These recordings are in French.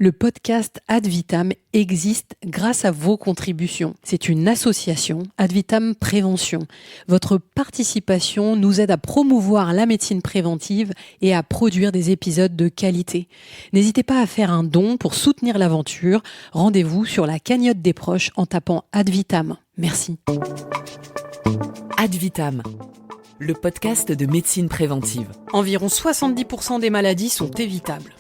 Le podcast Ad Vitam existe grâce à vos contributions. C'est une association, Ad Vitam Prévention. Votre participation nous aide à promouvoir la médecine préventive et à produire des épisodes de qualité. N'hésitez pas à faire un don pour soutenir l'aventure. Rendez-vous sur la cagnotte des proches en tapant Ad Vitam. Merci. Ad Vitam, le podcast de médecine préventive. Environ 70% des maladies sont évitables.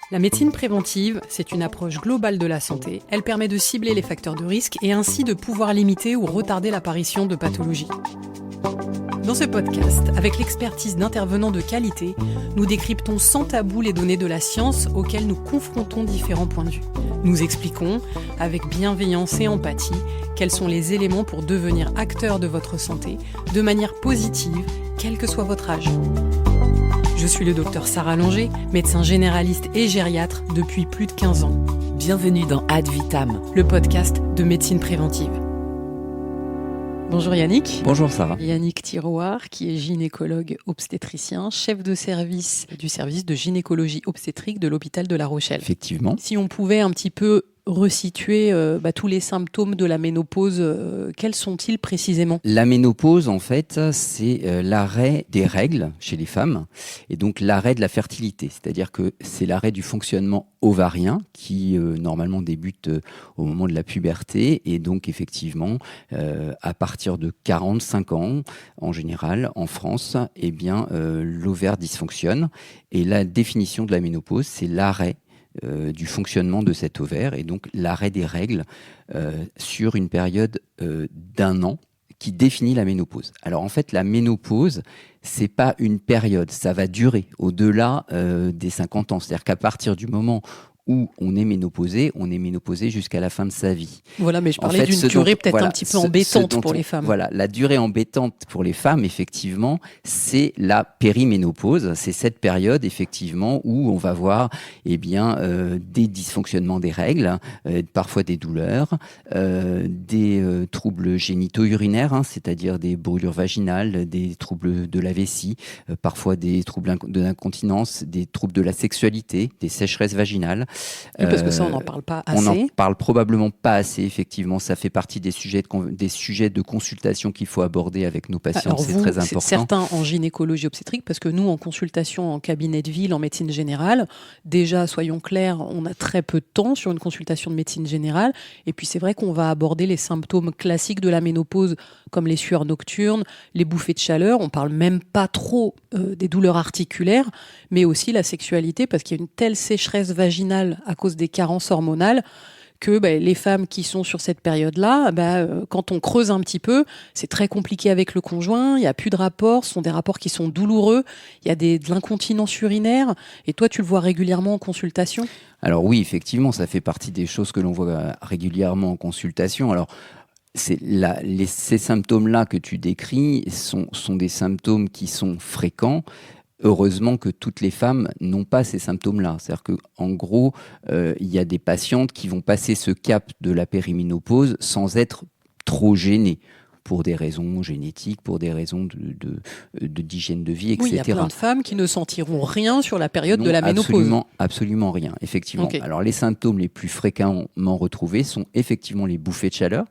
La médecine préventive, c'est une approche globale de la santé. Elle permet de cibler les facteurs de risque et ainsi de pouvoir limiter ou retarder l'apparition de pathologies. Dans ce podcast, avec l'expertise d'intervenants de qualité, nous décryptons sans tabou les données de la science auxquelles nous confrontons différents points de vue. Nous expliquons, avec bienveillance et empathie, quels sont les éléments pour devenir acteur de votre santé de manière positive, quel que soit votre âge. Je suis le docteur Sarah Langer, médecin généraliste et gériatre depuis plus de 15 ans. Bienvenue dans Ad Vitam, le podcast de médecine préventive. Bonjour Yannick. Bonjour Sarah. Yannick Thiroir, qui est gynécologue obstétricien, chef de service du service de gynécologie obstétrique de l'hôpital de La Rochelle. Effectivement. Si on pouvait un petit peu resituer tous les symptômes de la ménopause, quels sont-ils précisément ? La ménopause, en fait, c'est l'arrêt des règles chez les femmes et donc l'arrêt de la fertilité. C'est-à-dire que c'est l'arrêt du fonctionnement ovarien qui, normalement, débute au moment de la puberté et donc, effectivement, à partir de 45 ans, en général, en France, eh bien, l'ovaire dysfonctionne et la définition de la ménopause, c'est l'arrêt du fonctionnement de cet ovaire et donc l'arrêt des règles sur une période d'un an qui définit la ménopause. Alors en fait, la ménopause, c'est pas une période, ça va durer au-delà des 50 ans. C'est-à-dire qu'à partir du moment où on est ménopausé jusqu'à la fin de sa vie. Voilà, mais je parlais d'une durée peut-être un petit peu embêtante pour les femmes. Voilà, la durée embêtante pour les femmes, effectivement, c'est la périménopause. C'est cette période, effectivement, où on va voir des dysfonctionnements des règles, parfois des douleurs, des troubles génito-urinaires, c'est-à-dire des brûlures vaginales, des troubles de la vessie, parfois des troubles de l'incontinence, des troubles de la sexualité, des sécheresses vaginales. Oui, parce que ça, on n'en parle pas assez. On n'en parle probablement pas assez, effectivement. Ça fait partie des sujets de consultation qu'il faut aborder avec nos patients. Alors c'est vous, très important. Certains en gynécologie obstétrique, parce que nous, en consultation en cabinet de ville, en médecine générale, déjà, soyons clairs, on a très peu de temps sur une consultation de médecine générale. Et puis, c'est vrai qu'on va aborder les symptômes classiques de la ménopause, comme les sueurs nocturnes, les bouffées de chaleur. On parle même pas trop des douleurs articulaires, mais aussi la sexualité, parce qu'il y a une telle sécheresse vaginale à cause des carences hormonales que les femmes qui sont sur cette période-là, quand on creuse un petit peu, c'est très compliqué avec le conjoint, il n'y a plus de rapports, ce sont des rapports qui sont douloureux, il y a de l'incontinence urinaire, et toi tu le vois régulièrement en consultation ? Alors oui, effectivement, ça fait partie des choses que l'on voit régulièrement en consultation. Alors, ces symptômes-là que tu décris sont des symptômes qui sont fréquents. Heureusement que toutes les femmes n'ont pas ces symptômes-là. C'est-à-dire qu'en gros, il y a des patientes qui vont passer ce cap de la périménopause sans être trop gênées, pour des raisons génétiques, pour des raisons d'hygiène de vie, etc. Oui, il y a plein de femmes qui ne sentiront rien sur la période de la ménopause. Absolument rien, effectivement. Okay. Alors, les symptômes les plus fréquemment retrouvés sont effectivement les bouffées de chaleur.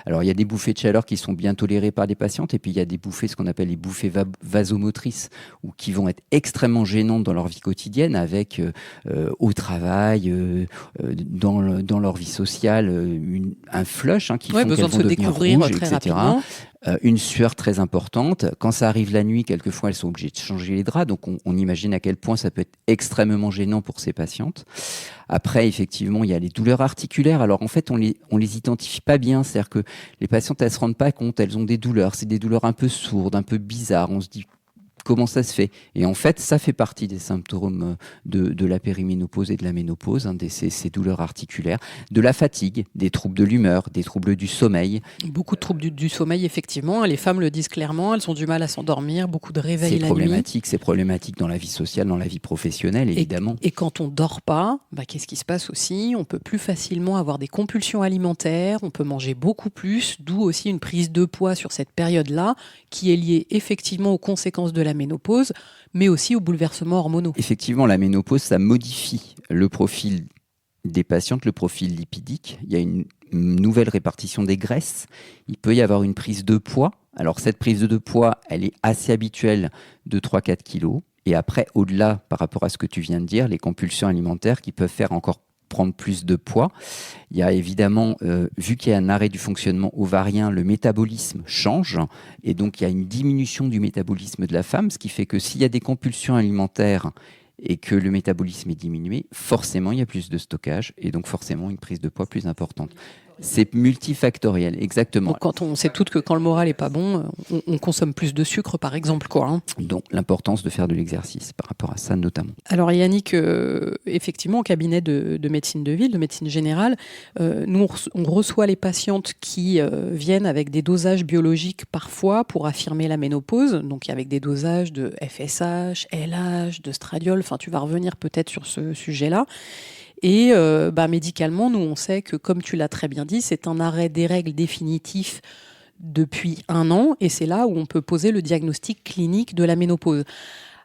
Alors, il y a des bouffées de chaleur qui sont bien tolérées par les patientes, et puis il y a des bouffées, ce qu'on appelle les bouffées vasomotrices, ou qui vont être extrêmement gênantes dans leur vie quotidienne, avec au travail, dans leur vie sociale, un flush qui font qu'elles vont devenir rouges, très etc. rapidement. Une sueur très importante. Quand ça arrive la nuit, quelquefois, elles sont obligées de changer les draps. Donc, on imagine à quel point ça peut être extrêmement gênant pour ces patientes. Après, effectivement, il y a les douleurs articulaires. Alors, en fait, on les identifie pas bien. C'est-à-dire que les patientes, elles se rendent pas compte. Elles ont des douleurs. C'est des douleurs un peu sourdes, un peu bizarres. On se dit, comment ça se fait ? Et en fait, ça fait partie des symptômes de la périménopause et de la ménopause, ces douleurs articulaires, de la fatigue, des troubles de l'humeur, des troubles du sommeil. Beaucoup de troubles du sommeil, effectivement. Les femmes le disent clairement, elles ont du mal à s'endormir, beaucoup de réveils la nuit. C'est problématique dans la vie sociale, dans la vie professionnelle, évidemment. Et quand on dort pas, qu'est-ce qui se passe aussi ? On peut plus facilement avoir des compulsions alimentaires, on peut manger beaucoup plus, d'où aussi une prise de poids sur cette période-là, qui est liée effectivement aux conséquences de la ménopause, mais aussi aux bouleversements hormonaux. Effectivement, la ménopause, ça modifie le profil des patientes, le profil lipidique. Il y a une nouvelle répartition des graisses. Il peut y avoir une prise de poids. Alors, cette prise de poids, elle est assez habituelle de 3-4 kilos. Et après, au-delà, par rapport à ce que tu viens de dire, les compulsions alimentaires qui peuvent faire encore prendre plus de poids. Il y a évidemment, vu qu'il y a un arrêt du fonctionnement ovarien, le métabolisme change et donc il y a une diminution du métabolisme de la femme, ce qui fait que s'il y a des compulsions alimentaires et que le métabolisme est diminué, forcément il y a plus de stockage et donc forcément une prise de poids plus importante. C'est multifactoriel, exactement. Donc quand on sait toutes que quand le moral est pas bon, on consomme plus de sucre, par exemple, quoi. Hein. Donc l'importance de faire de l'exercice par rapport à ça notamment. Alors Yannick, effectivement, au cabinet de médecine de ville, de médecine générale, nous on reçoit les patientes qui viennent avec des dosages biologiques parfois pour affirmer la ménopause, donc avec des dosages de FSH, LH, de stradiol. Enfin, tu vas revenir peut-être sur ce sujet-là. Et médicalement, nous, on sait que, comme tu l'as très bien dit, c'est un arrêt des règles définitif depuis 1 an, et c'est là où on peut poser le diagnostic clinique de la ménopause.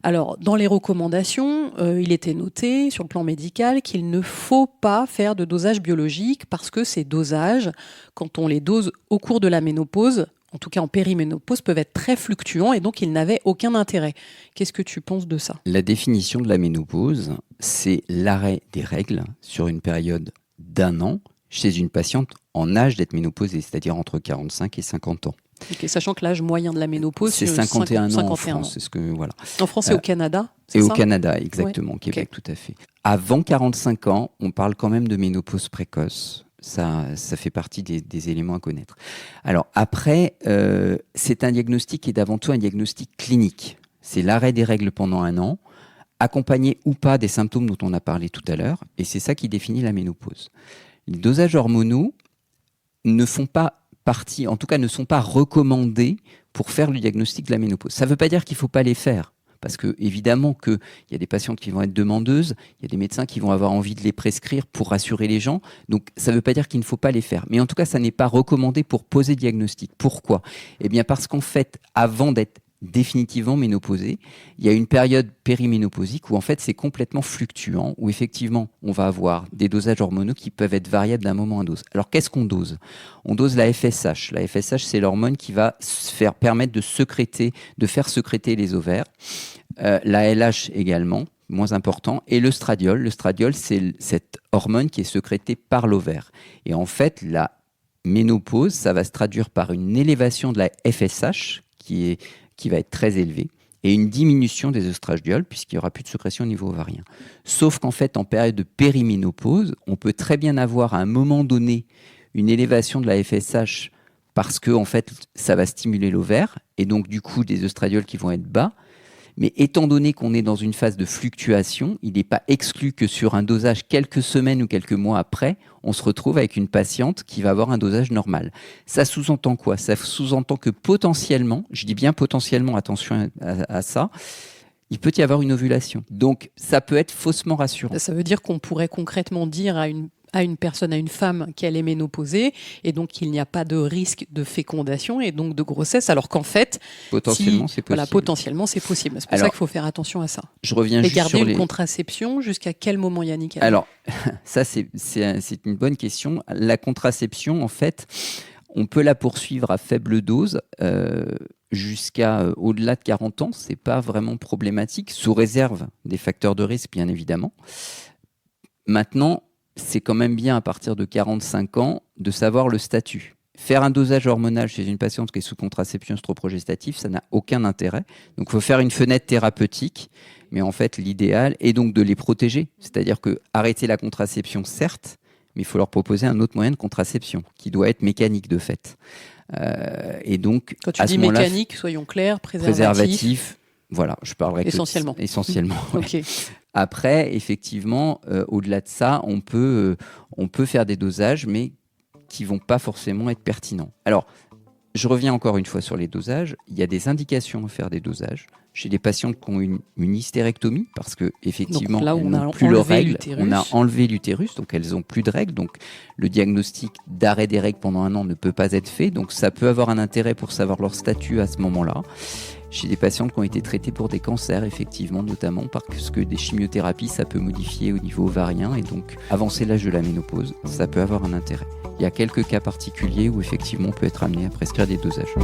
Alors, dans les recommandations, il était noté sur le plan médical qu'il ne faut pas faire de dosage biologique parce que ces dosages, quand on les dose au cours de la ménopause, en tout cas en périménopause, peuvent être très fluctuants et donc ils n'avaient aucun intérêt. Qu'est-ce que tu penses de ça ? La définition de la ménopause, c'est l'arrêt des règles sur une période d'1 an chez une patiente en âge d'être ménopausée, c'est-à-dire entre 45 et 50 ans. Okay, sachant que l'âge moyen de la ménopause, c'est 51 ans 51 en France. C'est ce que, voilà. En France et au Canada, c'est et ça ? au Canada, exactement, au Québec, tout à fait. Avant 45 ans, on parle quand même de ménopause précoce. Ça fait partie des éléments à connaître. Alors après, c'est un diagnostic qui est avant tout un diagnostic clinique. C'est l'arrêt des règles pendant 1 an, accompagné ou pas des symptômes dont on a parlé tout à l'heure, et c'est ça qui définit la ménopause. Les dosages hormonaux ne font pas partie, en tout cas ne sont pas recommandés pour faire le diagnostic de la ménopause. Ça ne veut pas dire qu'il ne faut pas les faire. Parce que évidemment qu'il y a des patientes qui vont être demandeuses, il y a des médecins qui vont avoir envie de les prescrire pour rassurer les gens. Donc ça ne veut pas dire qu'il ne faut pas les faire. Mais en tout cas, ça n'est pas recommandé pour poser diagnostic. Pourquoi ? Eh bien parce qu'en fait, avant d'être définitivement ménopausée, il y a une période périménopausique où en fait c'est complètement fluctuant, où effectivement on va avoir des dosages hormonaux qui peuvent être variables d'un moment à l'autre. Alors qu'est-ce qu'on dose ? On dose la FSH. La FSH, c'est l'hormone qui va permettre de faire sécréter les ovaires. La LH également, moins important, et le stradiol. Le stradiol, c'est cette hormone qui est sécrétée par l'ovaire. Et en fait, la ménopause, ça va se traduire par une élévation de la FSH qui va être très élevée et une diminution des œstradiols puisqu'il n'y aura plus de sécrétion au niveau ovarien. Sauf qu'en fait, en période de périménopause, on peut très bien avoir à un moment donné une élévation de la FSH parce que en fait, ça va stimuler l'ovaire et donc du coup des œstradiols qui vont être bas. Mais étant donné qu'on est dans une phase de fluctuation, il n'est pas exclu que sur un dosage quelques semaines ou quelques mois après, on se retrouve avec une patiente qui va avoir un dosage normal. Ça sous-entend quoi ? Ça sous-entend que potentiellement, je dis bien potentiellement, attention à ça, il peut y avoir une ovulation. Donc ça peut être faussement rassurant. Ça veut dire qu'on pourrait concrètement dire à une personne, à une femme qu'elle est ménopausée et donc qu'il n'y a pas de risque de fécondation et donc de grossesse, alors qu'en fait, potentiellement c'est possible. Voilà, potentiellement c'est possible. C'est pour ça qu'il faut faire attention à ça. Je reviens juste garder sur une contraception jusqu'à quel moment, Yannick ? Alors, ça c'est une bonne question. La contraception, en fait, on peut la poursuivre à faible dose jusqu'à au-delà de 40 ans. C'est pas vraiment problématique, sous réserve des facteurs de risque, bien évidemment. Maintenant, c'est quand même bien à partir de 45 ans de savoir le statut. Faire un dosage hormonal chez une patiente qui est sous contraception œstroprogestative, ça n'a aucun intérêt. Donc il faut faire une fenêtre thérapeutique, mais en fait l'idéal est donc de les protéger. C'est-à-dire que arrêter la contraception, certes, mais il faut leur proposer un autre moyen de contraception, qui doit être mécanique de fait. Et donc, quand tu dis mécanique, soyons clairs, préservatif, voilà, je parlerai essentiellement. Essentiellement. Ok. Après, effectivement, au-delà de ça, on peut faire des dosages, mais qui ne vont pas forcément être pertinents. Alors, je reviens encore une fois sur les dosages. Il y a des indications à faire des dosages chez des patientes qui ont une hystérectomie, parce qu'effectivement, elles n'ont plus leurs règles. On a enlevé l'utérus, donc elles n'ont plus de règles. Donc, le diagnostic d'arrêt des règles pendant 1 an ne peut pas être fait. Donc, ça peut avoir un intérêt pour savoir leur statut à ce moment-là. chez des patientes qui ont été traitées pour des cancers, effectivement, notamment parce que des chimiothérapies, ça peut modifier au niveau ovarien et donc avancer l'âge de la ménopause, ça peut avoir un intérêt. Il y a quelques cas particuliers où effectivement on peut être amené à prescrire des dosages.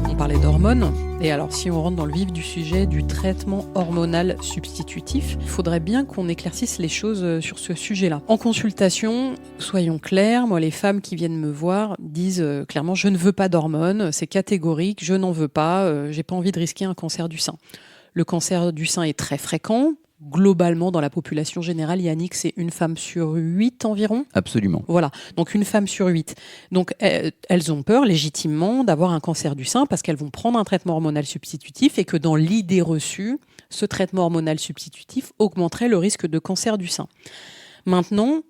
On parlait d'hormones. Et alors, si on rentre dans le vif du sujet du traitement hormonal substitutif, il faudrait bien qu'on éclaircisse les choses sur ce sujet-là. En consultation, soyons clairs, moi, les femmes qui viennent me voir disent clairement « je ne veux pas d'hormones, c'est catégorique, je n'en veux pas, j'ai pas envie de risquer un cancer du sein ». Le cancer du sein est très fréquent. Globalement, dans la population générale, Yannick, c'est une femme sur 8 environ. Absolument. Voilà, donc une femme sur 8. Donc elles ont peur légitimement d'avoir un cancer du sein parce qu'elles vont prendre un traitement hormonal substitutif et que dans l'idée reçue, ce traitement hormonal substitutif augmenterait le risque de cancer du sein. Maintenant,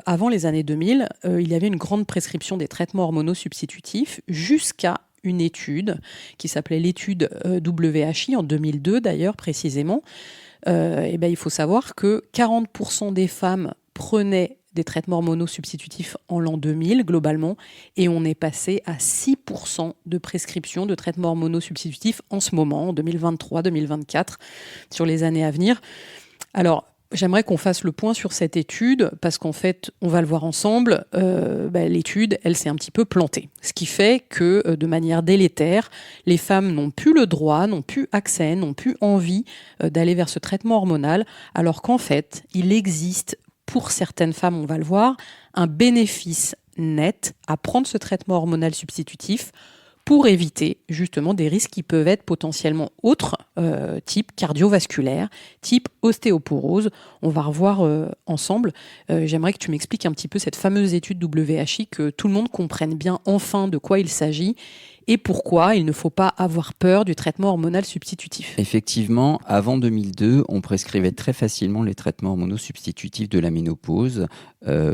avant les années 2000, il y avait une grande prescription des traitements hormonaux substitutifs jusqu'à une étude qui s'appelait l'étude WHI, en 2002 d'ailleurs précisément. Il faut savoir que 40% des femmes prenaient des traitements hormonaux substitutifs en l'an 2000 globalement, et on est passé à 6% de prescription de traitements hormonaux substitutifs en ce moment, en 2023-2024, sur les années à venir. Alors, j'aimerais qu'on fasse le point sur cette étude parce qu'en fait, on va le voir ensemble, l'étude, elle s'est un petit peu plantée. Ce qui fait que, de manière délétère, les femmes n'ont plus le droit, n'ont plus accès, n'ont plus envie d'aller vers ce traitement hormonal, alors qu'en fait, il existe, pour certaines femmes, on va le voir, un bénéfice net à prendre ce traitement hormonal substitutif pour éviter justement des risques qui peuvent être potentiellement autres, type cardiovasculaire, type ostéoporose. On va revoir ensemble. J'aimerais que tu m'expliques un petit peu cette fameuse étude WHI, que tout le monde comprenne bien enfin de quoi il s'agit et pourquoi il ne faut pas avoir peur du traitement hormonal substitutif. Effectivement, avant 2002, on prescrivait très facilement les traitements hormonaux substitutifs de la ménopause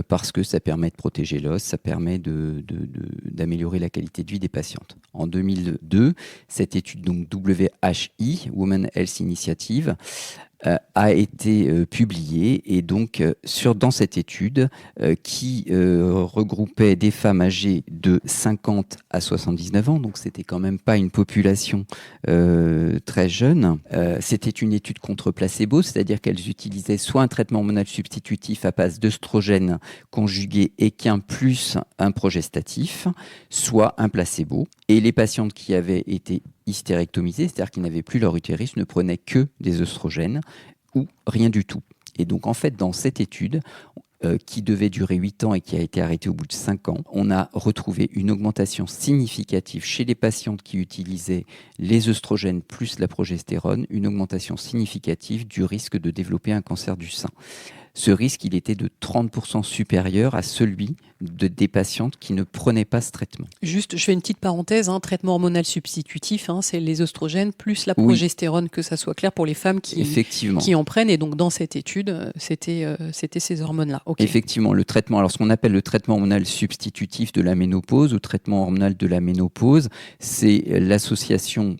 parce que ça permet de protéger l'os, ça permet d'améliorer la qualité de vie des patientes. En 2002, cette étude donc WHI, Women Health Initiative, a été publiée et donc dans cette étude qui regroupait des femmes âgées de 50 à 79 ans, donc c'était quand même pas une population très jeune. C'était une étude contre placebo, c'est-à-dire qu'elles utilisaient soit un traitement hormonal substitutif à base d'œstrogène conjugué équin plus un progestatif, soit un placebo. Et les patientes qui avaient été hystérectomisées, c'est-à-dire qui n'avaient plus leur utérus, ne prenaient que des œstrogènes ou rien du tout. Et donc, en fait, dans cette étude, qui devait durer 8 ans et qui a été arrêtée au bout de 5 ans, on a retrouvé une augmentation significative chez les patientes qui utilisaient les œstrogènes plus la progestérone, une augmentation significative du risque de développer un cancer du sein. Ce risque, il était de 30% supérieur à celui des patientes qui ne prenaient pas ce traitement. Juste, je fais une petite parenthèse, traitement hormonal substitutif, c'est les œstrogènes plus la progestérone, que ça soit clair pour les femmes qui en prennent. Et donc, dans cette étude, c'était ces hormones-là. Okay. Effectivement, le traitement, alors ce qu'on appelle le traitement hormonal substitutif de la ménopause ou traitement hormonal de la ménopause, c'est l'association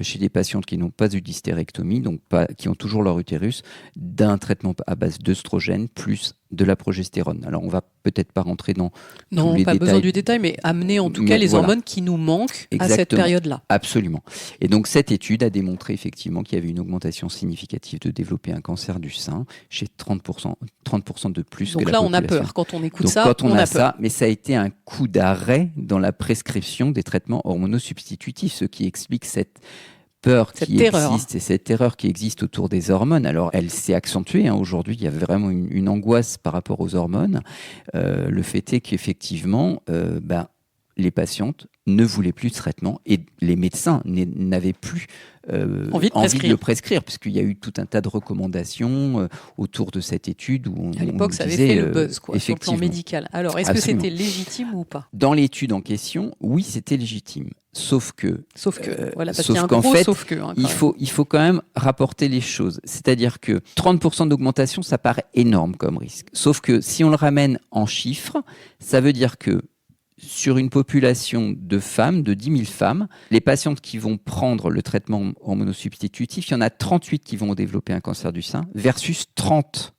chez des patientes qui n'ont pas eu d'hystérectomie, donc qui ont toujours leur utérus, d'un traitement à base d'œstrogène plus de la progestérone. Alors, on va peut-être pas rentrer dans tous les détails. Non, pas besoin du détail, mais amener en tout cas les hormones qui nous manquent à cette période-là. Absolument. Et donc, cette étude a démontré effectivement qu'il y avait une augmentation significative de développer un cancer du sein chez 30% de plus donc que la population. Donc là, on a peur. Quand on écoute donc, ça, quand on a peur. Mais ça a été un coup d'arrêt dans la prescription des traitements hormonaux substitutifs, ce qui explique cette existe et cette terreur qui existe autour des hormones. Alors, elle s'est accentuée. Aujourd'hui, il y a vraiment une angoisse par rapport aux hormones. Le fait est qu'effectivement, les patientes ne voulaient plus de traitement et les médecins n'avaient plus envie de le prescrire, puisqu'il y a eu tout un tas de recommandations autour de cette étude où à l'époque, ça avait fait le buzz sur le plan médical. Alors, est-ce que c'était légitime ou pas ? Dans l'étude en question, oui, c'était légitime. Sauf que, voilà, parce qu'il y a un gros sauf que. Il faut quand même rapporter les choses. C'est-à-dire que 30% d'augmentation, ça paraît énorme comme risque. Sauf que si on le ramène en chiffres, ça veut dire que sur une population de femmes, de 10 000 femmes, les patientes qui vont prendre le traitement hormonosubstitutif, il y en a 38 qui vont développer un cancer du sein versus 30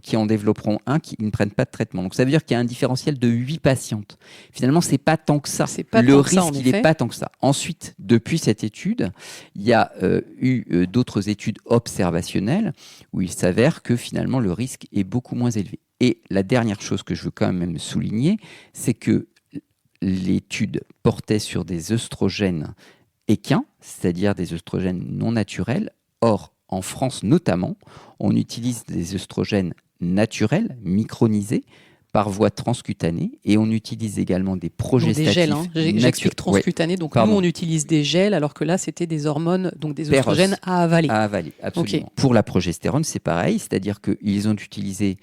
qui en développeront un qui ne prennent pas de traitement. Donc ça veut dire qu'il y a un différentiel de 8 patientes. Finalement, c'est pas tant que ça. Le risque, il n'est pas tant que ça. Ensuite, depuis cette étude, il y a eu d'autres études observationnelles où il s'avère que finalement le risque est beaucoup moins élevé. Et la dernière chose que je veux quand même souligner, c'est que l'étude portait sur des œstrogènes équins, c'est-à-dire des œstrogènes non naturels. Or, en France notamment, on utilise des œstrogènes naturels, micronisés, par voie transcutanée, et on utilise également des progestatifs. Des gels, j'explique transcutanés. Donc nous, on utilise des gels, alors que là, c'était des hormones, donc des œstrogènes à avaler. À avaler, absolument. Okay. Pour la progestérone, c'est pareil, c'est-à-dire qu'ils ont utilisé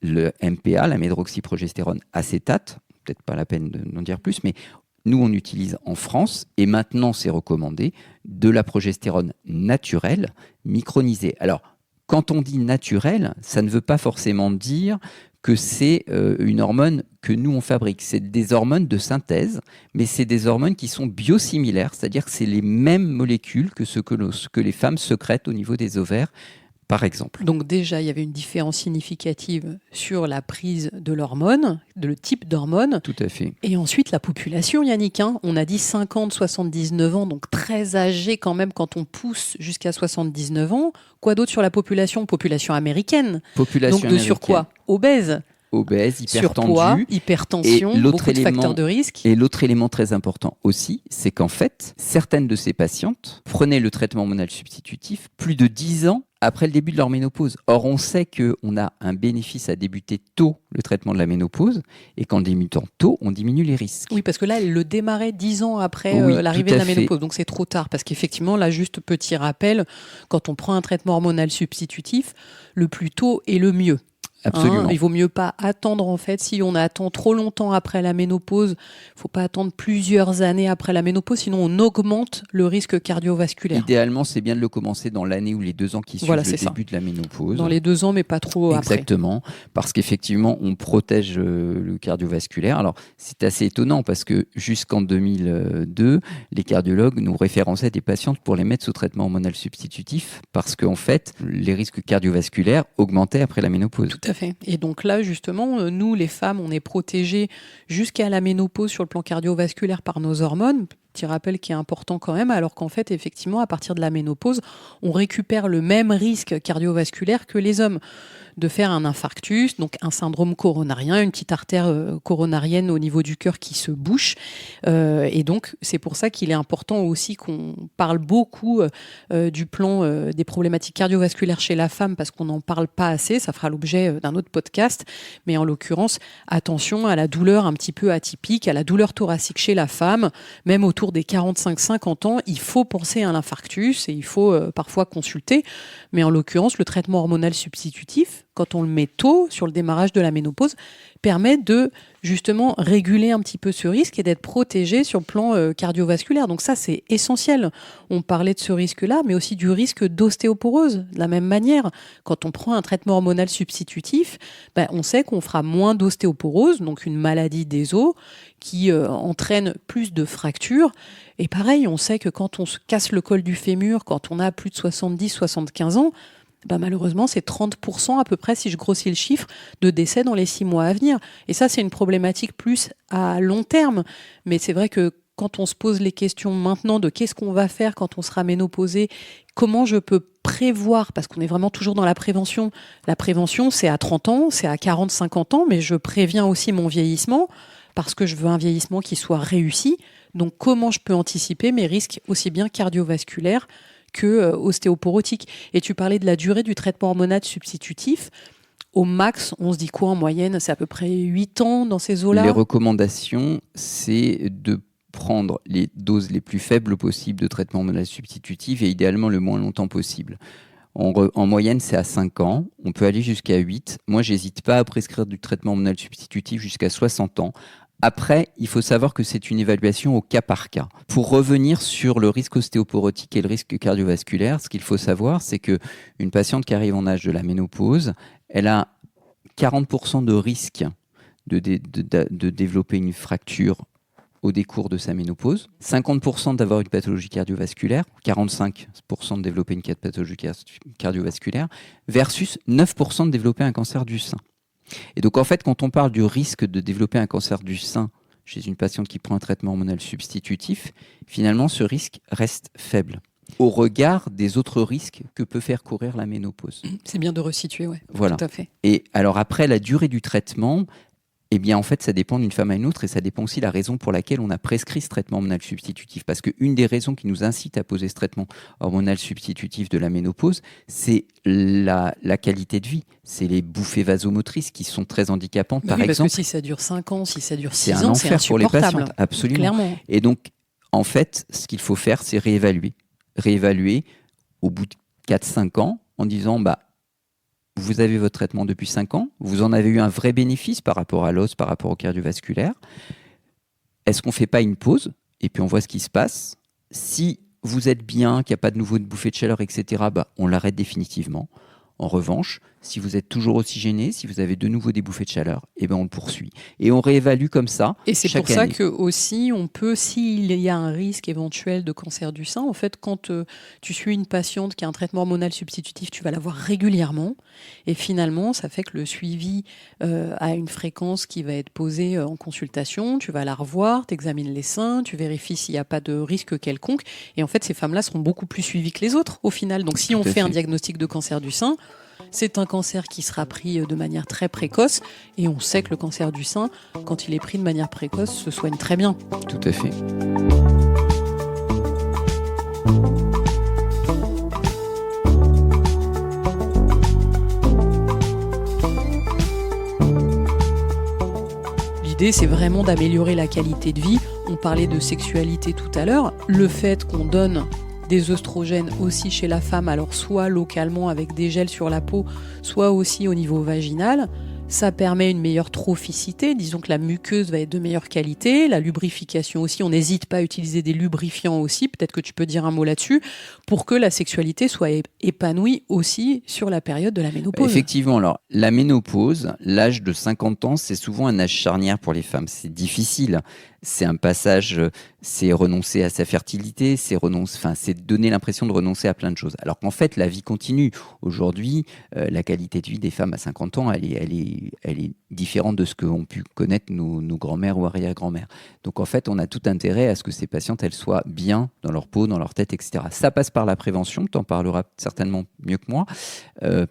le MPA, la médroxyprogestérone acétate, peut-être pas la peine d'en dire plus, mais nous, on utilise en France, et maintenant c'est recommandé, de la progestérone naturelle, micronisée. Alors, quand on dit naturelle, ça ne veut pas forcément dire que c'est une hormone que nous, on fabrique. C'est des hormones de synthèse, mais c'est des hormones qui sont biosimilaires, c'est-à-dire que c'est les mêmes molécules que ce que les femmes sécrètent au niveau des ovaires, par exemple. Donc déjà, il y avait une différence significative sur la prise de l'hormone, de le type d'hormone. Tout à fait. Et ensuite, la population, Yannick, on a dit 50-79 ans, donc très âgé quand même quand on pousse jusqu'à 79 ans. Quoi d'autre sur la population ? Population américaine. Population donc de surpoids, obèse. Obèse, hypertendu. Surpoids, hypertension, beaucoup de facteurs de risque. Et l'autre élément très important aussi, c'est qu'en fait, certaines de ces patientes prenaient le traitement hormonal substitutif plus de 10 ans après le début de leur ménopause. Or, on sait qu'on a un bénéfice à débuter tôt le traitement de la ménopause, et qu'en débutant tôt, on diminue les risques. Oui, parce que là, elle le démarrait 10 ans après l'arrivée de la ménopause, donc c'est trop tard. Parce qu'effectivement, là, juste petit rappel, quand on prend un traitement hormonal substitutif, le plus tôt est le mieux. Absolument. Il vaut mieux pas attendre, en fait. Si on attend trop longtemps après la ménopause, il faut pas attendre plusieurs années après la ménopause, sinon on augmente le risque cardiovasculaire. Idéalement, c'est bien de le commencer dans l'année ou les 2 ans qui suivent le début de la ménopause. Dans les 2 ans, mais pas trop après. Exactement, parce qu'effectivement, on protège le cardiovasculaire. Alors, c'est assez étonnant parce que jusqu'en 2002, les cardiologues nous référençaient des patientes pour les mettre sous traitement hormonal substitutif parce qu'en fait, les risques cardiovasculaires augmentaient après la ménopause. Tout à fait. Et donc là, justement, nous, les femmes, on est protégées jusqu'à la ménopause sur le plan cardiovasculaire par nos hormones. Petit rappel qui est important quand même, alors qu'en fait, effectivement, à partir de la ménopause, on récupère le même risque cardiovasculaire que les hommes de faire un infarctus, donc un syndrome coronarien, une petite artère coronarienne au niveau du cœur qui se bouche. Et donc, c'est pour ça qu'il est important aussi qu'on parle beaucoup du plan des problématiques cardiovasculaires chez la femme, parce qu'on n'en parle pas assez. Ça fera l'objet d'un autre podcast. Mais en l'occurrence, attention à la douleur un petit peu atypique, à la douleur thoracique chez la femme. Même autour des 45-50 ans, il faut penser à l'infarctus et il faut parfois consulter. Mais en l'occurrence, le traitement hormonal substitutif, quand on le met tôt sur le démarrage de la ménopause, permet de justement réguler un petit peu ce risque et d'être protégé sur le plan cardiovasculaire. Donc ça, c'est essentiel. On parlait de ce risque-là, mais aussi du risque d'ostéoporose. De la même manière, quand on prend un traitement hormonal substitutif, on sait qu'on fera moins d'ostéoporose, donc une maladie des os qui entraîne plus de fractures. Et pareil, on sait que quand on se casse le col du fémur, quand on a plus de 70-75 ans, malheureusement, c'est 30% à peu près, si je grossis le chiffre, de décès dans les 6 mois à venir. Et ça, c'est une problématique plus à long terme. Mais c'est vrai que quand on se pose les questions maintenant de qu'est-ce qu'on va faire quand on sera ménopausé, comment je peux prévoir, parce qu'on est vraiment toujours dans la prévention. La prévention, c'est à 30 ans, c'est à 40-50 ans, mais je préviens aussi mon vieillissement parce que je veux un vieillissement qui soit réussi. Donc, comment je peux anticiper mes risques aussi bien cardiovasculaires que ostéoporotique. Et tu parlais de la durée du traitement hormonal substitutif. Au max, on se dit quoi en moyenne ? C'est à peu près 8 ans dans ces eaux-là ? Les recommandations, c'est de prendre les doses les plus faibles possibles de traitement hormonal substitutif et idéalement le moins longtemps possible. En moyenne, c'est à 5 ans. On peut aller jusqu'à 8. Moi, je n'hésite pas à prescrire du traitement hormonal substitutif jusqu'à 60 ans. Après, il faut savoir que c'est une évaluation au cas par cas. Pour revenir sur le risque ostéoporotique et le risque cardiovasculaire, ce qu'il faut savoir, c'est qu'une patiente qui arrive en âge de la ménopause, elle a 40% de risque de développer une fracture au décours de sa ménopause, 50% d'avoir une pathologie cardiovasculaire, 45% de développer une pathologie cardiovasculaire, versus 9% de développer un cancer du sein. Et donc en fait, quand on parle du risque de développer un cancer du sein chez une patiente qui prend un traitement hormonal substitutif, finalement ce risque reste faible au regard des autres risques que peut faire courir la ménopause. C'est bien de resituer, ouais. Voilà. Tout à fait. Et alors après, la durée du traitement, eh bien en fait, ça dépend d'une femme à une autre et ça dépend aussi de la raison pour laquelle on a prescrit ce traitement hormonal substitutif. Parce qu'une des raisons qui nous incite à poser ce traitement hormonal substitutif de la ménopause, c'est la qualité de vie. C'est les bouffées vasomotrices qui sont très handicapantes, par exemple. Parce que si ça dure 5 ans, si ça dure 6 c'est ans, un c'est enfer pour les insupportable. patientes, absolument. Clairement. Et donc, en fait, ce qu'il faut faire, c'est réévaluer au bout de 4-5 ans en disant vous avez votre traitement depuis 5 ans, vous en avez eu un vrai bénéfice par rapport à l'os, par rapport au cardiovasculaire. Est-ce qu'on ne fait pas une pause et puis on voit ce qui se passe? Si vous êtes bien, qu'il n'y a pas de nouveau de bouffée de chaleur, etc., on l'arrête définitivement. En revanche, si vous êtes toujours aussi gêné, si vous avez de nouveau des bouffées de chaleur, on le poursuit. Et on réévalue comme ça. Et c'est chaque pour ça année. que aussi on peut, s'il y a un risque éventuel de cancer du sein, en fait, quand tu suis une patiente qui a un traitement hormonal substitutif, tu vas la voir régulièrement. Et finalement, ça fait que le suivi a une fréquence qui va être posée en consultation. Tu vas la revoir, tu examines les seins, tu vérifies s'il n'y a pas de risque quelconque. Et en fait, ces femmes-là seront beaucoup plus suivies que les autres au final. Donc si on fait un diagnostic de cancer du sein, c'est un cancer qui sera pris de manière très précoce et on sait que le cancer du sein, quand il est pris de manière précoce, se soigne très bien. Tout à fait. L'idée, c'est vraiment d'améliorer la qualité de vie. On parlait de sexualité tout à l'heure. Le fait qu'on donne des œstrogènes aussi chez la femme, alors soit localement avec des gels sur la peau, soit aussi au niveau vaginal, ça permet une meilleure trophicité, disons que la muqueuse va être de meilleure qualité, la lubrification aussi, on n'hésite pas à utiliser des lubrifiants aussi, peut-être que tu peux dire un mot là-dessus, pour que la sexualité soit épanouie aussi sur la période de la ménopause. Effectivement, alors la ménopause, l'âge de 50 ans, c'est souvent un âge charnière pour les femmes, c'est difficile. C'est un passage, c'est renoncer à sa fertilité, c'est donner l'impression de renoncer à plein de choses. Alors qu'en fait, la vie continue. Aujourd'hui, la qualité de vie des femmes à 50 ans, elle est différente de ce qu'ont pu connaître nos grands-mères ou arrière-grands-mères. Donc en fait, on a tout intérêt à ce que ces patientes, elles soient bien dans leur peau, dans leur tête, etc. Ça passe par la prévention, tu en parleras certainement mieux que moi,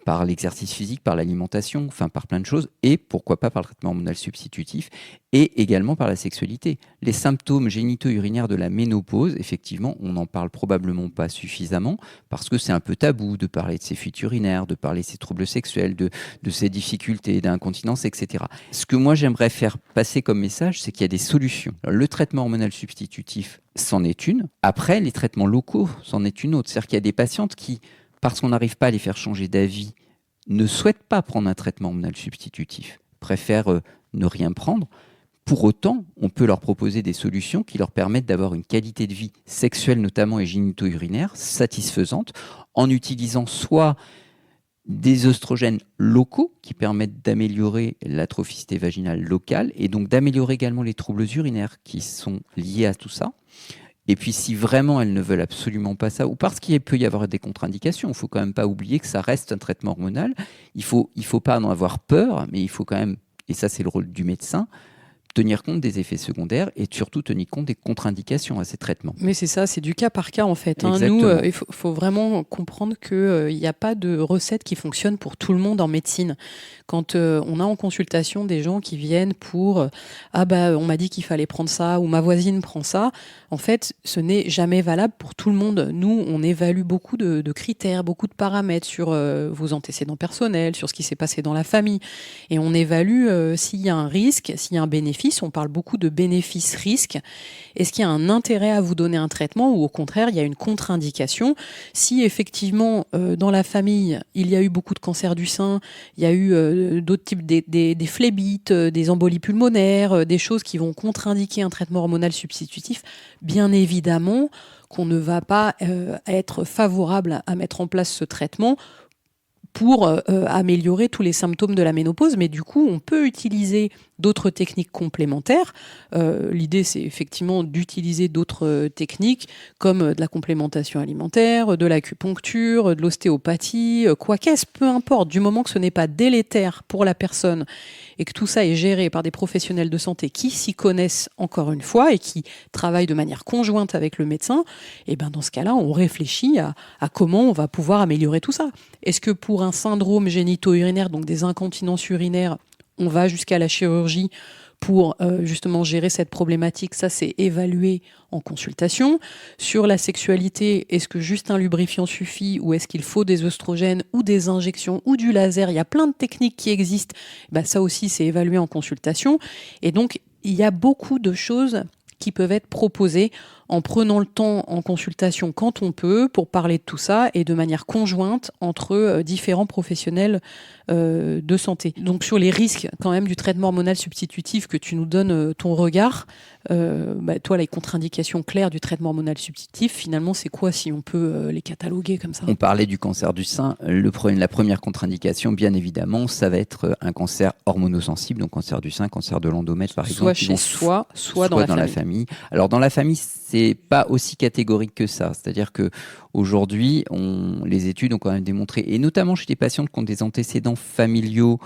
par l'exercice physique, par l'alimentation, par plein de choses, et pourquoi pas par le traitement hormonal substitutif, et également par la sexualité. Les symptômes génito-urinaires de la ménopause, effectivement, on n'en parle probablement pas suffisamment parce que c'est un peu tabou de parler de ses fuites urinaires, de parler de ses troubles sexuels, de ses difficultés d'incontinence, etc. Ce que moi j'aimerais faire passer comme message, c'est qu'il y a des solutions. Alors, le traitement hormonal substitutif, c'en est une. Après, les traitements locaux, c'en est une autre. C'est-à-dire qu'il y a des patientes qui, parce qu'on n'arrive pas à les faire changer d'avis, ne souhaitent pas prendre un traitement hormonal substitutif, préfèrent ne rien prendre. Pour autant, on peut leur proposer des solutions qui leur permettent d'avoir une qualité de vie sexuelle notamment et génito-urinaire satisfaisante en utilisant soit des œstrogènes locaux qui permettent d'améliorer la trophicité vaginale locale et donc d'améliorer également les troubles urinaires qui sont liés à tout ça. Et puis si vraiment elles ne veulent absolument pas ça, ou parce qu'il peut y avoir des contre-indications, il ne faut quand même pas oublier que ça reste un traitement hormonal, il faut pas en avoir peur, mais il faut quand même, et ça c'est le rôle du médecin, tenir compte des effets secondaires et surtout tenir compte des contre-indications à ces traitements. Mais c'est ça, c'est du cas par cas en fait. Nous, il faut vraiment comprendre qu'il n'y a pas de recette qui fonctionne pour tout le monde en médecine. Quand on a en consultation des gens qui viennent pour « on m'a dit qu'il fallait prendre ça » ou « ma voisine prend ça », en fait, ce n'est jamais valable pour tout le monde. Nous, on évalue beaucoup de critères, beaucoup de paramètres sur vos antécédents personnels, sur ce qui s'est passé dans la famille. Et on évalue s'il y a un risque, s'il y a un bénéfice. On parle beaucoup de bénéfices-risques. Est-ce qu'il y a un intérêt à vous donner un traitement ou au contraire, il y a une contre-indication? Si effectivement, dans la famille, il y a eu beaucoup de cancers du sein, il y a eu d'autres types, des phlébites, des embolies pulmonaires, des choses qui vont contre-indiquer un traitement hormonal substitutif, bien évidemment qu'on ne va pas être favorable à mettre en place ce traitement pour améliorer tous les symptômes de la ménopause. Mais du coup, on peut utiliser d'autres techniques complémentaires. L'idée, c'est effectivement d'utiliser d'autres techniques comme de la complémentation alimentaire, de l'acupuncture, de l'ostéopathie, quoi qu'est-ce, peu importe, du moment que ce n'est pas délétère pour la personne et que tout ça est géré par des professionnels de santé qui s'y connaissent encore une fois et qui travaillent de manière conjointe avec le médecin, et ben dans ce cas-là, on réfléchit à comment on va pouvoir améliorer tout ça. Est-ce que pour un syndrome génito-urinaire, donc des incontinences urinaires, on va jusqu'à la chirurgie pour justement gérer cette problématique? Ça, c'est évalué en consultation. Sur la sexualité, est-ce que juste un lubrifiant suffit ou est-ce qu'il faut des œstrogènes ou des injections ou du laser? Il y a plein de techniques qui existent. Ça aussi, c'est évalué en consultation. Et donc, il y a beaucoup de choses qui peuvent être proposées en prenant le temps en consultation quand on peut pour parler de tout ça et de manière conjointe entre différents professionnels de santé. Donc sur les risques quand même du traitement hormonal substitutif, que tu nous donnes ton regard, toi les contre-indications claires du traitement hormonal substitutif, finalement c'est quoi si on peut les cataloguer comme ça? On parlait du cancer du sein. La première contre-indication, bien évidemment, ça va être un cancer hormonosensible, donc cancer du sein, cancer de l'endomètre par exemple. Soit chez soi, soit dans la famille. Alors dans la famille, c'est pas aussi catégorique que ça. C'est-à-dire que aujourd'hui, les études ont quand même démontré, et notamment chez des patientes qui ont des antécédents familiaux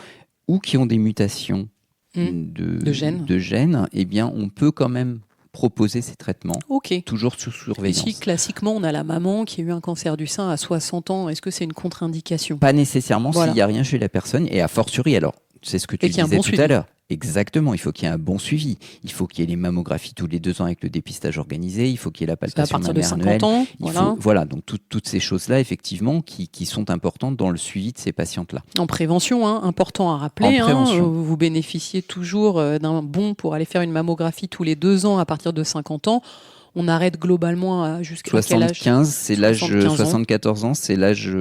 ou qui ont des mutations de gènes, eh bien, on peut quand même proposer ces traitements, toujours sous surveillance. Ici, classiquement, on a la maman qui a eu un cancer du sein à 60 ans. Est-ce que c'est une contre-indication? Pas nécessairement s'il n'y a rien chez la personne, et a fortiori, alors, c'est ce que tu disais tout à l'heure. Exactement, il faut qu'il y ait un bon suivi. Il faut qu'il y ait les mammographies tous les 2 ans avec le dépistage organisé. Il faut qu'il y ait la palpation mammaire annuelle. À partir de 50 ans, voilà. Donc toutes ces choses-là, effectivement, qui sont importantes dans le suivi de ces patientes-là. En prévention, important à rappeler. Vous bénéficiez toujours d'un bon pour aller faire une mammographie tous les 2 ans à partir de 50 ans. On arrête globalement jusqu'à quel âge? 75, c'est l'âge 74 ans. C'est l'âge.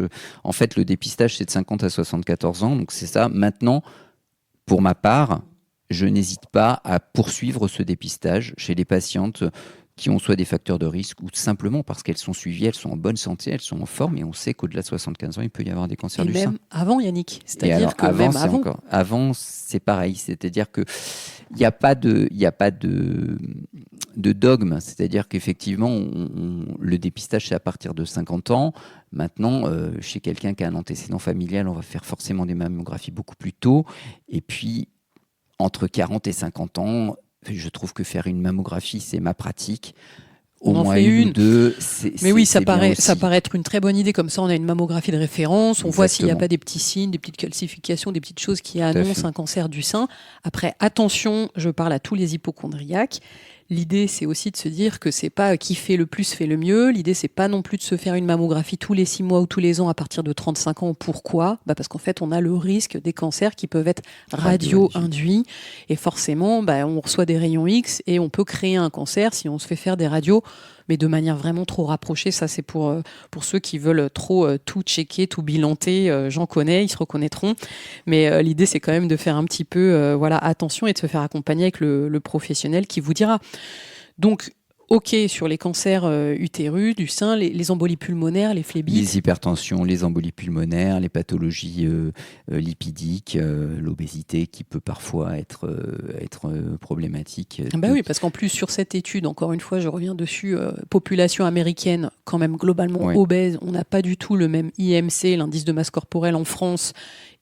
En fait, le dépistage, c'est de 50 à 74 ans. Donc c'est ça. Maintenant, pour ma part, je n'hésite pas à poursuivre ce dépistage chez les patientes qui ont soit des facteurs de risque ou simplement parce qu'elles sont suivies, elles sont en bonne santé, elles sont en forme, et on sait qu'au-delà de 75 ans, il peut y avoir des cancers du sein. Et même avant, Yannick, c'est-à-dire que même avant. Avant, c'est pareil, c'est-à-dire que il n'y a pas de dogme, c'est-à-dire qu'effectivement, le dépistage, c'est à partir de 50 ans. Maintenant, chez quelqu'un qui a un antécédent familial, on va faire forcément des mammographies beaucoup plus tôt. Et puis, entre 40 et 50 ans, je trouve que faire une mammographie, c'est ma pratique. Au moins une ou deux, mais oui, ça paraît être une très bonne idée. Comme ça, on a une mammographie de référence. On voit s'il n'y a pas des petits signes, des petites calcifications, des petites choses qui annoncent un cancer du sein. Après, attention, je parle à tous les hypocondriaques. L'idée, c'est aussi de se dire que c'est pas qui fait le plus fait le mieux. L'idée, c'est pas non plus de se faire une mammographie tous les 6 mois ou tous les ans à partir de 35 ans. Pourquoi ? Parce qu'en fait, on a le risque des cancers qui peuvent être radio-induits. Et forcément, on reçoit des rayons X et on peut créer un cancer si on se fait faire des radios, mais de manière vraiment trop rapprochée. Ça, c'est pour ceux qui veulent trop tout checker, tout bilanter. J'en connais, ils se reconnaîtront. Mais l'idée, c'est quand même de faire un petit peu attention et de se faire accompagner avec le professionnel qui vous dira. Donc, sur les cancers utérus, du sein, les embolies pulmonaires, les phlébites. Les hypertensions, les embolies pulmonaires, les pathologies lipidiques, l'obésité qui peut parfois être problématique. Oui, parce qu'en plus, sur cette étude, encore une fois, je reviens dessus, population américaine, quand même globalement obèse, on n'a pas du tout le même IMC, l'indice de masse corporelle en France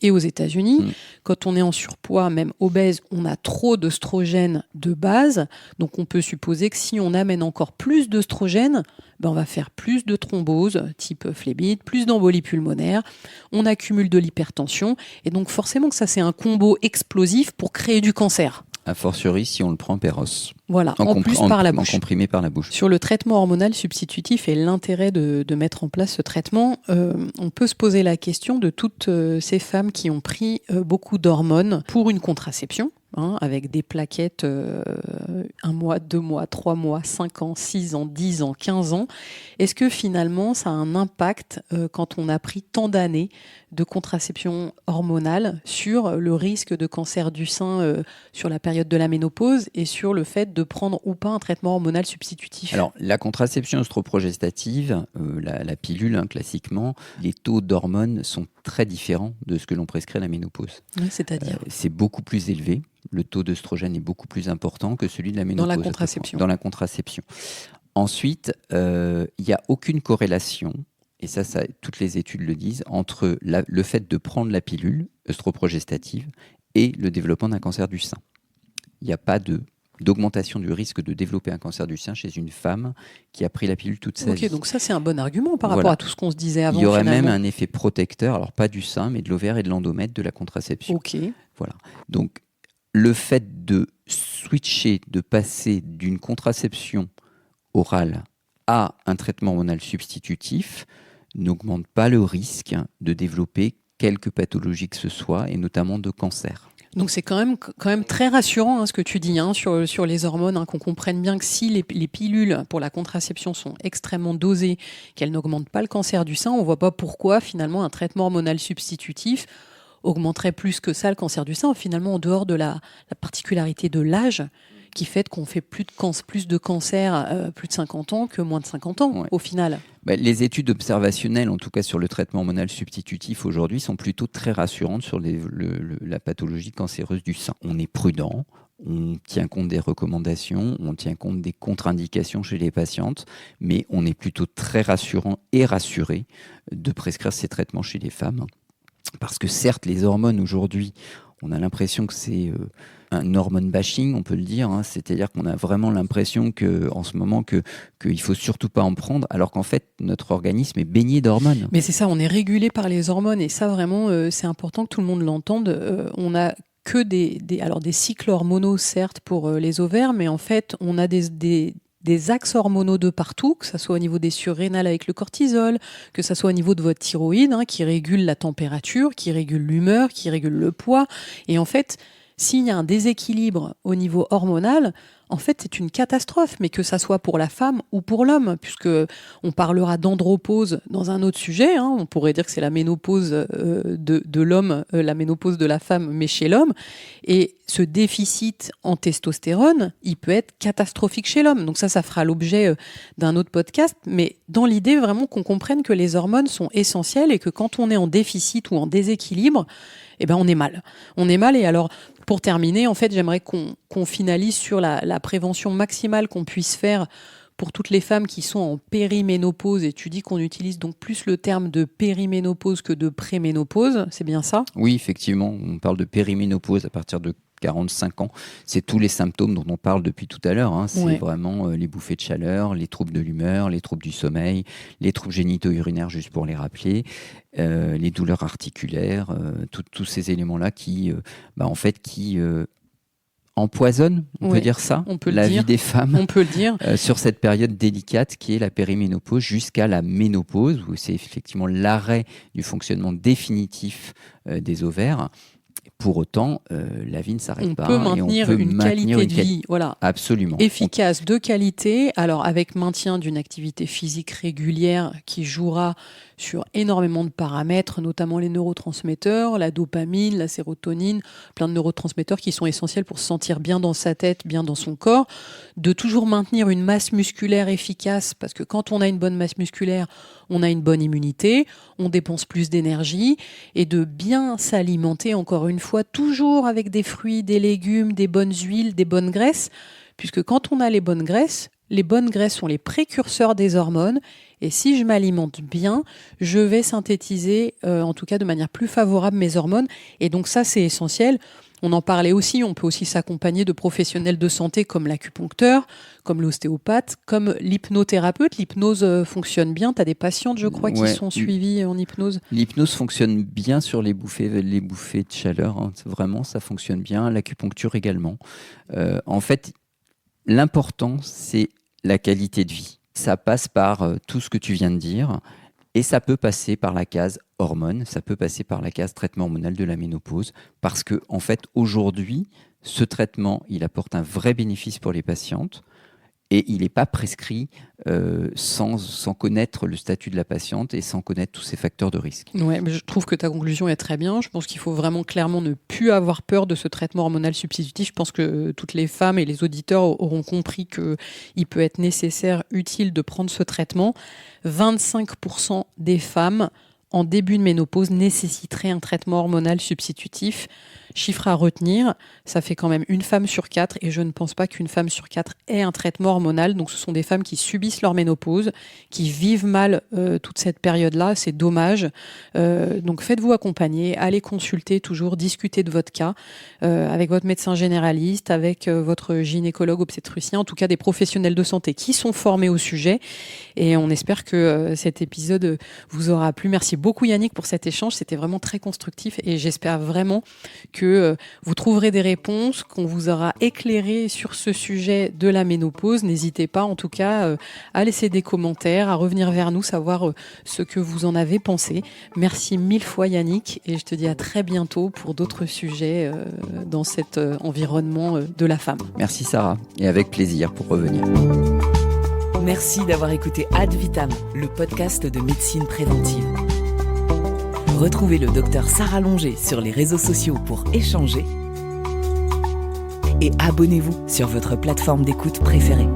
et aux États-Unis. Quand on est en surpoids, même obèse, on a trop d'œstrogènes de base. Donc on peut supposer que si on amène encore plus d'œstrogènes, on va faire plus de thromboses type phlébite, plus d'embolie pulmonaire, on accumule de l'hypertension. Et donc forcément que ça, c'est un combo explosif pour créer du cancer. A fortiori, si on le prend péros. Voilà, en plus par la bouche. En comprimé par la bouche. Sur le traitement hormonal substitutif et l'intérêt de mettre en place ce traitement, on peut se poser la question de toutes ces femmes qui ont pris beaucoup d'hormones pour une contraception, avec des plaquettes 1 mois, 2 mois, 3 mois, 5 ans, 6 ans, 10 ans, 15 ans. Est-ce que finalement ça a un impact quand on a pris tant d'années de contraception hormonale sur le risque de cancer du sein sur la période de la ménopause et sur le fait de prendre ou pas un traitement hormonal substitutif? Alors, la contraception œstroprogestative, la pilule, classiquement, les taux d'hormones sont très différents de ce que l'on prescrit à la ménopause. Oui, c'est-à-dire c'est beaucoup plus élevé. Le taux d'œstrogène est beaucoup plus important que celui de la ménopause. Dans la contraception. Dans la contraception. Ensuite, il n'y a aucune corrélation, et ça, toutes les études le disent, entre le fait de prendre la pilule œstroprogestative et le développement d'un cancer du sein. Il n'y a pas d'augmentation du risque de développer un cancer du sein chez une femme qui a pris la pilule toute sa vie. Ok, donc ça c'est un bon argument par rapport à tout ce qu'on se disait avant. Il y aurait finalement. même un effet protecteur, alors pas du sein, mais de l'ovaire et de l'endomètre de la contraception. Ok. Voilà. Donc le fait de switcher, de passer d'une contraception orale à un traitement hormonal substitutif n'augmente pas le risque de développer quelque pathologie que ce soit, et notamment de cancer. Donc c'est quand même très rassurant ce que tu dis sur les hormones, qu'on comprenne bien que si les pilules pour la contraception sont extrêmement dosées, qu'elles n'augmentent pas le cancer du sein, on ne voit pas pourquoi finalement un traitement hormonal substitutif augmenterait plus que ça le cancer du sein, finalement en dehors de la particularité de l'âge qui fait qu'on fait plus de cancer plus de 50 ans que moins de 50 ans au final. Les études observationnelles, en tout cas sur le traitement hormonal substitutif aujourd'hui, sont plutôt très rassurantes sur la pathologie cancéreuse du sein. On est prudent, on tient compte des recommandations, on tient compte des contre-indications chez les patientes, mais on est plutôt très rassurant et rassuré de prescrire ces traitements chez les femmes. Parce que certes, les hormones aujourd'hui, on a l'impression que c'est un hormone bashing, on peut le dire. C'est-à-dire qu'on a vraiment l'impression qu'en ce moment, qu'il ne faut surtout pas en prendre, alors qu'en fait, notre organisme est baigné d'hormones. Mais c'est ça, on est régulé par les hormones. Et ça, vraiment, c'est important que tout le monde l'entende. On a que des cycles hormonaux, certes, pour les ovaires, mais en fait, on a des axes hormonaux de partout, que ce soit au niveau des surrénales avec le cortisol, que ce soit au niveau de votre thyroïde, qui régule la température, qui régule l'humeur, qui régule le poids. Et en fait, s'il y a un déséquilibre au niveau hormonal, en fait, c'est une catastrophe, mais que ça soit pour la femme ou pour l'homme, puisque on parlera d'andropause dans un autre sujet. On pourrait dire que c'est la ménopause de l'homme, la ménopause de la femme, mais chez l'homme. Et ce déficit en testostérone, il peut être catastrophique chez l'homme. Donc ça fera l'objet d'un autre podcast. Mais dans l'idée vraiment qu'on comprenne que les hormones sont essentielles et que quand on est en déficit ou en déséquilibre, on est mal. On est mal. Et alors, pour terminer, en fait, j'aimerais qu'on finalise sur la prévention maximale qu'on puisse faire pour toutes les femmes qui sont en périménopause. Et tu dis qu'on utilise donc plus le terme de périménopause que de préménopause. C'est bien ça ? Oui, effectivement. On parle de périménopause à partir de 45 ans. C'est tous les symptômes dont on parle depuis tout à l'heure. C'est vraiment les bouffées de chaleur, les troubles de l'humeur, les troubles du sommeil, les troubles génito-urinaires, juste pour les rappeler, les douleurs articulaires, tous ces éléments-là qui empoisonnent, on peut dire ça, la vie des femmes. On peut le dire. Sur cette période délicate qui est la périménopause jusqu'à la ménopause, où c'est effectivement l'arrêt du fonctionnement définitif des ovaires. Pour autant, la vie ne s'arrête pas. On peut maintenir une qualité de vie absolument efficace, de qualité, alors avec maintien d'une activité physique régulière qui jouera sur énormément de paramètres, notamment les neurotransmetteurs, la dopamine, la sérotonine, plein de neurotransmetteurs qui sont essentiels pour se sentir bien dans sa tête, bien dans son corps, de toujours maintenir une masse musculaire efficace, parce que quand on a une bonne masse musculaire, on a une bonne immunité, on dépense plus d'énergie, et de bien s'alimenter, encore une fois, toujours avec des fruits, des légumes, des bonnes huiles, des bonnes graisses, puisque quand on a les bonnes graisses sont les précurseurs des hormones, et si je m'alimente bien, je vais synthétiser, en tout cas de manière plus favorable, mes hormones, et donc ça c'est essentiel. On en parlait aussi, on peut aussi s'accompagner de professionnels de santé comme l'acupuncteur, comme l'ostéopathe, comme l'hypnothérapeute. L'hypnose fonctionne bien. Tu as des patientes, je crois, qui sont suivies en hypnose. L'hypnose fonctionne bien sur les bouffées de chaleur. Vraiment, ça fonctionne bien. L'acupuncture également. En fait, l'important, c'est la qualité de vie. Ça passe par tout ce que tu viens de dire. Et ça peut passer par la case hormones, ça peut passer par la case traitement hormonal de la ménopause, parce que en fait, aujourd'hui, ce traitement, il apporte un vrai bénéfice pour les patientes, et il n'est pas prescrit sans connaître le statut de la patiente et sans connaître tous ces facteurs de risque. Ouais, mais je trouve que ta conclusion est très bien. Je pense qu'il faut vraiment clairement ne plus avoir peur de ce traitement hormonal substitutif. Je pense que toutes les femmes et les auditeurs auront compris qu'il peut être nécessaire, utile de prendre ce traitement. 25% des femmes en début de ménopause nécessiteraient un traitement hormonal substitutif. Chiffre à retenir, ça fait quand même 1 femme sur 4 et je ne pense pas qu'une femme sur 4 ait un traitement hormonal. Donc ce sont des femmes qui subissent leur ménopause, qui vivent mal toute cette période-là. C'est dommage. Donc faites-vous accompagner, allez consulter toujours, discuter de votre cas avec votre médecin généraliste, avec votre gynécologue obstétricien, en tout cas des professionnels de santé qui sont formés au sujet. Et on espère que cet épisode vous aura plu. Merci beaucoup Yannick pour cet échange, c'était vraiment très constructif et j'espère vraiment que vous trouverez des réponses, qu'on vous aura éclairé sur ce sujet de la ménopause. N'hésitez pas en tout cas à laisser des commentaires, à revenir vers nous, savoir ce que vous en avez pensé. Merci 1000 fois Yannick et je te dis à très bientôt pour d'autres sujets dans cet environnement de la femme. Merci Sarah, et avec plaisir pour revenir. Merci d'avoir écouté Ad Vitam, le podcast de médecine préventive. Retrouvez le docteur Sarah Longer sur les réseaux sociaux pour échanger. Et abonnez-vous sur votre plateforme d'écoute préférée.